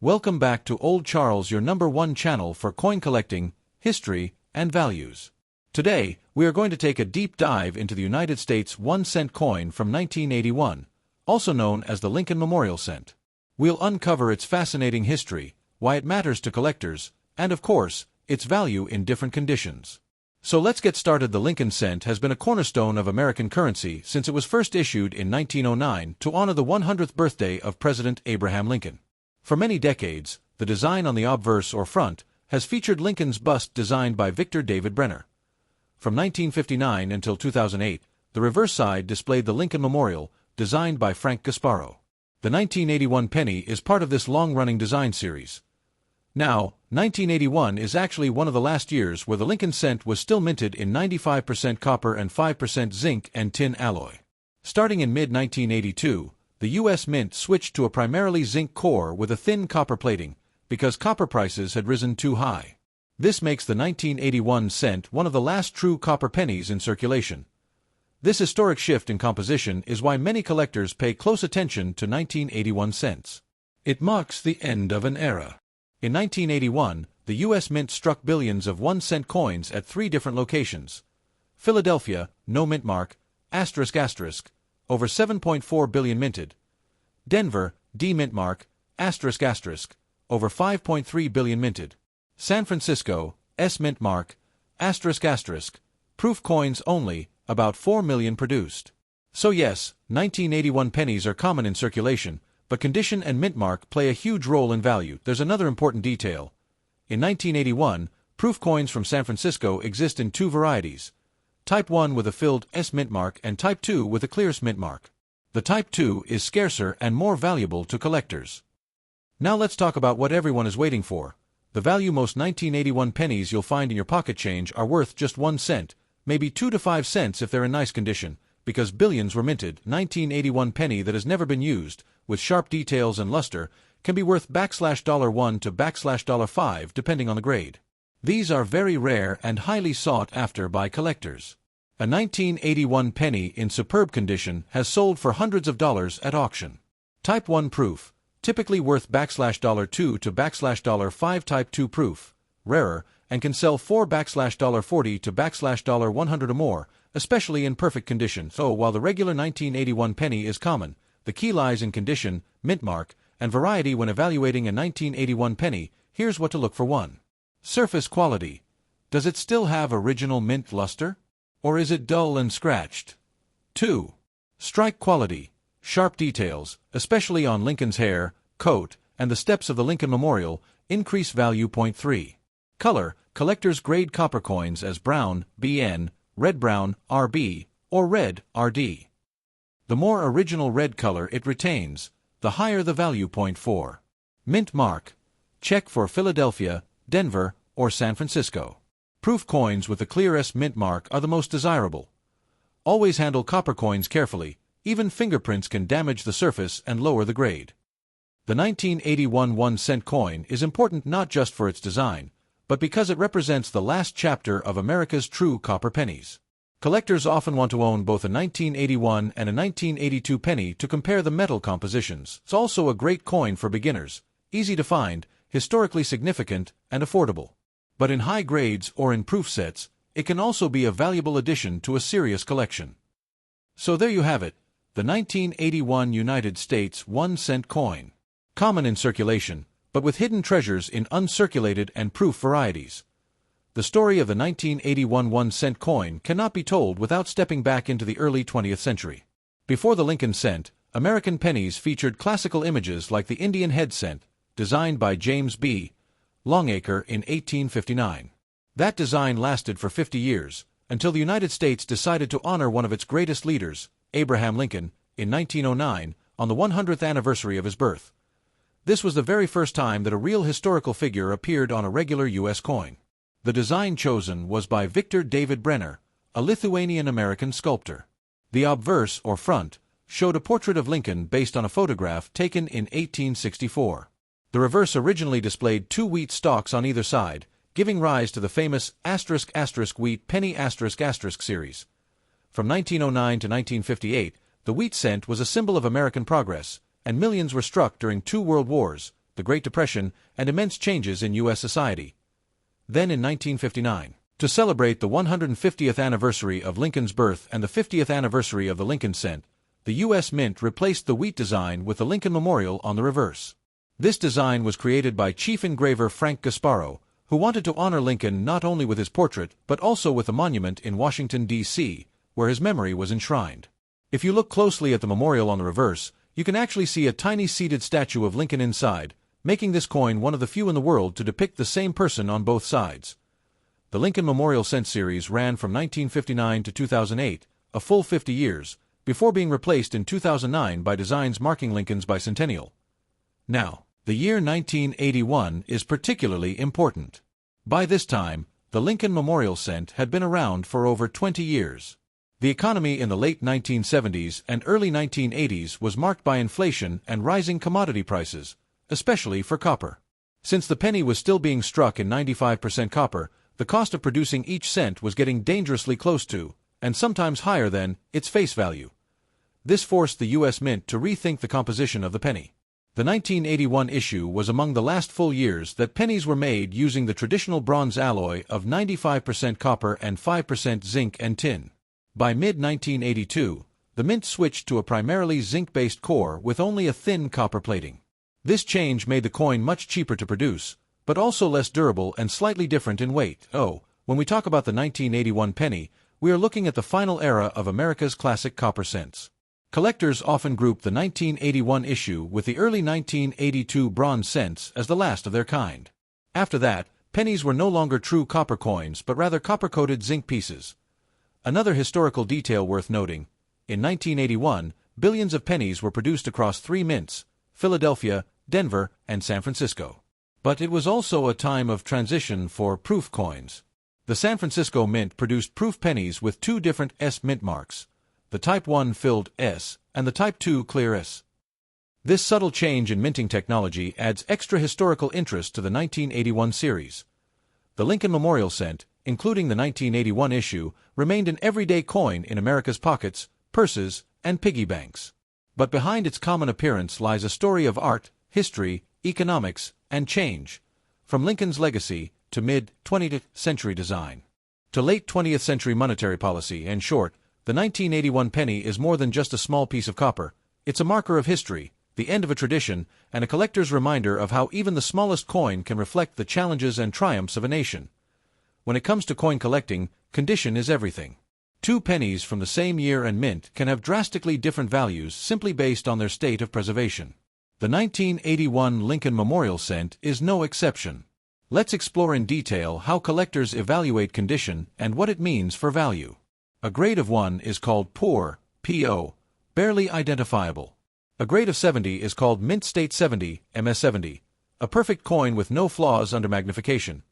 Welcome back to Old Charles, your #1 channel for coin collecting, history, and values. Today, we are going to take a deep dive into the United States 1-cent coin from 1981, also known as the Lincoln Memorial Cent. We'll uncover its fascinating history, why it matters to collectors, and of course, its value in different conditions. So let's get started. The Lincoln Cent has been a cornerstone of American currency since it was first issued in 1909 to honor the 100th birthday of President Abraham Lincoln. For many decades, the design on the obverse or front has featured Lincoln's bust designed by Victor David Brenner. From 1959 until 2008, the reverse side displayed the Lincoln Memorial, designed by Frank Gasparo. The 1981 penny is part of this long-running design series. Now, 1981 is actually one of the last years where the Lincoln Cent was still minted in 95% copper and 5% zinc and tin alloy. Starting in mid-1982, the U.S. Mint switched to a primarily zinc core with a thin copper plating, because copper prices had risen too high. This makes the 1981 cent one of the last true copper pennies in circulation. This historic shift in composition is why many collectors pay close attention to 1981 cents. It marks the end of an era. In 1981, the U.S. Mint struck billions of 1-cent coins at 3 different locations. Philadelphia, no mint mark, ***, over 7.4 billion minted. Denver, D mint mark, ***, over 5.3 billion minted. San Francisco, S mint mark, ***, proof coins only, about 4 million produced. So yes, 1981 pennies are common in circulation, but condition and mint mark play a huge role in value. There's another important detail. In 1981, proof coins from San Francisco exist in 2 varieties. Type 1 with a filled S mint mark and Type 2 with a clear S mint mark. The Type 2 is scarcer and more valuable to collectors. Now let's talk about what everyone is waiting for. The value. Most 1981 pennies you'll find in your pocket change are worth just 1 cent, maybe 2 to 5 cents if they're in nice condition, because billions were minted. 1981 penny that has never been used, with sharp details and luster, can be worth $1 to $5 depending on the grade. These are very rare and highly sought after by collectors. A 1981 penny in superb condition has sold for hundreds of dollars at auction. Type 1 proof, typically worth $2 to $5. Type 2 proof, rarer, and can sell for $40 to $100 or more, especially in perfect condition. So while the regular 1981 penny is common, the key lies in condition, mint mark, and variety. When evaluating a 1981 penny, here's what to look for. 1. Surface quality. Does it still have original mint luster? Or is it dull and scratched? 2. Strike quality. Sharp details, especially on Lincoln's hair, coat, and the steps of the Lincoln Memorial, increase value. 3. Color. Collectors grade copper coins as brown, BN, red-brown, RB, or red, RD. The more original red color it retains, the higher the value. 4. Mint mark. Check for Philadelphia, Denver, or San Francisco. Proof coins with the clear S mint mark are the most desirable. Always handle copper coins carefully. Even fingerprints can damage the surface and lower the grade. The 1981 1-cent coin is important not just for its design, but because it represents the last chapter of America's true copper pennies. Collectors often want to own both a 1981 and a 1982 penny to compare the metal compositions. It's also a great coin for beginners, easy to find, historically significant, and affordable. But in high grades or in proof sets, it can also be a valuable addition to a serious collection. So there you have it, the 1981 United States 1-cent coin. Common in circulation, but with hidden treasures in uncirculated and proof varieties. The story of the 1981 1-cent coin cannot be told without stepping back into the early 20th century. Before the Lincoln Cent, American pennies featured classical images like the Indian head cent, designed by James B. Longacre in 1859. That design lasted for 50 years, until the United States decided to honor one of its greatest leaders, Abraham Lincoln, in 1909, on the 100th anniversary of his birth. This was the very first time that a real historical figure appeared on a regular U.S. coin. The design chosen was by Victor David Brenner, a Lithuanian-American sculptor. The obverse, or front, showed a portrait of Lincoln based on a photograph taken in 1864. The reverse originally displayed 2 wheat stalks on either side, giving rise to the famous *** Wheat Penny *** series. From 1909 to 1958, the wheat cent was a symbol of American progress, and millions were struck during 2 world wars, the Great Depression, and immense changes in U.S. society. Then in 1959, to celebrate the 150th anniversary of Lincoln's birth and the 50th anniversary of the Lincoln cent, the U.S. Mint replaced the wheat design with the Lincoln Memorial on the reverse. This design was created by chief engraver Frank Gasparo, who wanted to honor Lincoln not only with his portrait but also with a monument in Washington, D.C., where his memory was enshrined. If you look closely at the memorial on the reverse, you can actually see a tiny seated statue of Lincoln inside, making this coin one of the few in the world to depict the same person on both sides. The Lincoln Memorial Cent series ran from 1959 to 2008, a full 50 years, before being replaced in 2009 by designs marking Lincoln's bicentennial. Now, the year 1981 is particularly important. By this time, the Lincoln Memorial Cent had been around for over 20 years. The economy in the late 1970s and early 1980s was marked by inflation and rising commodity prices, especially for copper. Since the penny was still being struck in 95% copper, the cost of producing each cent was getting dangerously close to, and sometimes higher than, its face value. This forced the U.S. Mint to rethink the composition of the penny. The 1981 issue was among the last full years that pennies were made using the traditional bronze alloy of 95% copper and 5% zinc and tin. By mid-1982, the Mint switched to a primarily zinc-based core with only a thin copper plating. This change made the coin much cheaper to produce, but also less durable and slightly different in weight. When we talk about the 1981 penny, we are looking at the final era of America's classic copper cents. Collectors often group the 1981 issue with the early 1982 bronze cents as the last of their kind. After that, pennies were no longer true copper coins but rather copper-coated zinc pieces. Another historical detail worth noting: in 1981, billions of pennies were produced across 3 mints, Philadelphia, Denver, and San Francisco. But it was also a time of transition for proof coins. The San Francisco Mint produced proof pennies with 2 different S mint marks, the Type 1 filled S and the Type 2 clear S. This subtle change in minting technology adds extra historical interest to the 1981 series. The Lincoln Memorial Cent, including the 1981 issue, remained an everyday coin in America's pockets, purses, and piggy banks. But behind its common appearance lies a story of art, history, economics, and change, from Lincoln's legacy to mid-20th century design to late 20th century monetary policy. In short, the 1981 penny is more than just a small piece of copper. It's a marker of history, the end of a tradition, and a collector's reminder of how even the smallest coin can reflect the challenges and triumphs of a nation. When it comes to coin collecting, condition is everything. 2 pennies from the same year and mint can have drastically different values simply based on their state of preservation. The 1981 Lincoln Memorial Cent is no exception. Let's explore in detail how collectors evaluate condition and what it means for value. A grade of 1 is called poor, P.O., barely identifiable. A grade of 70 is called Mint State 70, MS70, a perfect coin with no flaws under magnification.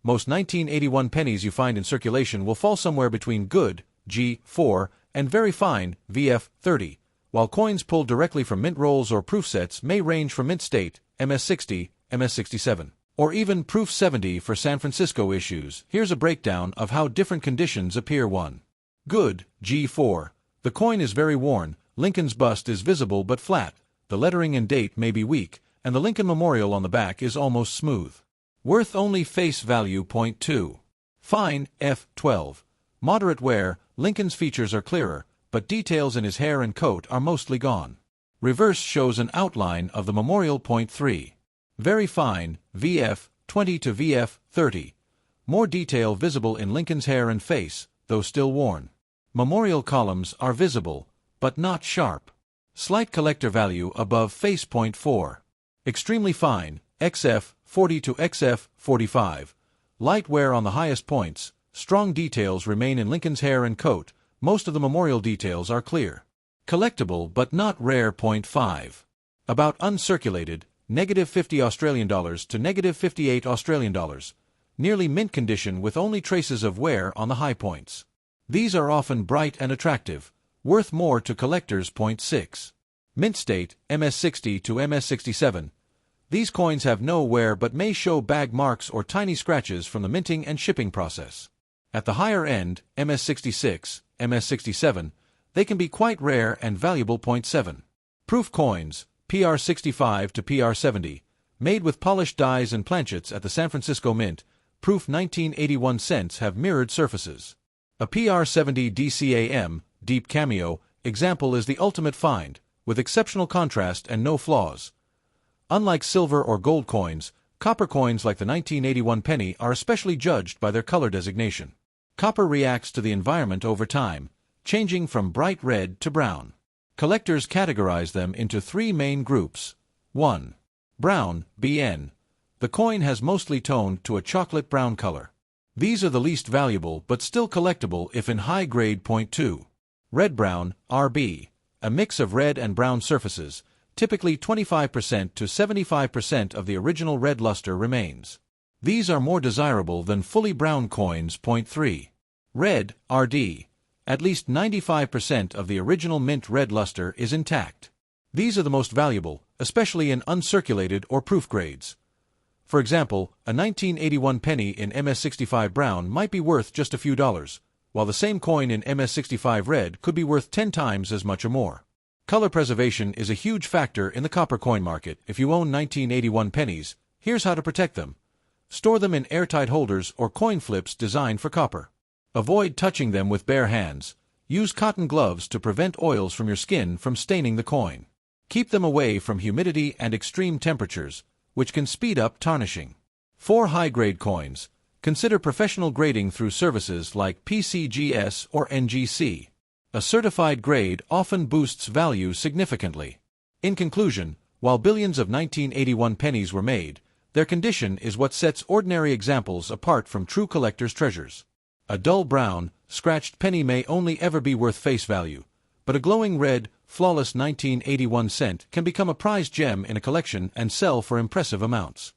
Most 1981 pennies you find in circulation will fall somewhere between good, G4, and very fine, VF30, while coins pulled directly from mint rolls or proof sets may range from Mint State, MS60, MS67, or even Proof 70 for San Francisco issues. Here's a breakdown of how different conditions appear. 1. Good, G4. The coin is very worn, Lincoln's bust is visible but flat, the lettering and date may be weak, and the Lincoln Memorial on the back is almost smooth. Worth only face value. 2. Fine, F12. Moderate wear, Lincoln's features are clearer, but details in his hair and coat are mostly gone. Reverse shows an outline of the memorial. 3. Very fine, VF20 to VF30. More detail visible in Lincoln's hair and face, though still worn. Memorial columns are visible, but not sharp. Slight collector value above face. 4. Extremely fine, XF40 to XF45. Light wear on the highest points, strong details remain in Lincoln's hair and coat, most of the memorial details are clear. Collectible but not rare. 5. About uncirculated, -50 Australian dollars to -58 Australian dollars. Nearly mint condition with only traces of wear on the high points. These are often bright and attractive, worth more to collectors. 6. Mint State, MS60 to MS67. These coins have no wear but may show bag marks or tiny scratches from the minting and shipping process. At the higher end, MS66, MS67, they can be quite rare and valuable. 7. Proof coins, PR65 to PR70. Made with polished dies and planchets at the San Francisco Mint, proof 1981 cents have mirrored surfaces. A PR70 DCAM, Deep Cameo, example is the ultimate find, with exceptional contrast and no flaws. Unlike silver or gold coins, copper coins like the 1981 penny are especially judged by their color designation. Copper reacts to the environment over time, changing from bright red to brown. Collectors categorize them into three main groups. 1. Brown, BN. The coin has mostly toned to a chocolate brown color. These are the least valuable but still collectible if in high grade. 2. Red-brown, RB. A mix of red and brown surfaces, typically 25% to 75% of the original red luster remains. These are more desirable than fully brown coins. 3. Red, RD. At least 95% of the original mint red luster is intact. These are the most valuable, especially in uncirculated or proof grades. For example, a 1981 penny in MS65 brown might be worth just a few dollars, while the same coin in MS65 red could be worth 10 times as much or more. Color preservation is a huge factor in the copper coin market. If you own 1981 pennies, here's how to protect them. Store them in airtight holders or coin flips designed for copper. Avoid touching them with bare hands. Use cotton gloves to prevent oils from your skin from staining the coin. Keep them away from humidity and extreme temperatures, which can speed up tarnishing. For high-grade coins, consider professional grading through services like PCGS or NGC. A certified grade often boosts value significantly. In conclusion, while billions of 1981 pennies were made, their condition is what sets ordinary examples apart from true collectors' treasures. A dull brown, scratched penny may only ever be worth face value, but a glowing red, flawless 1981 cent can become a prized gem in a collection and sell for impressive amounts.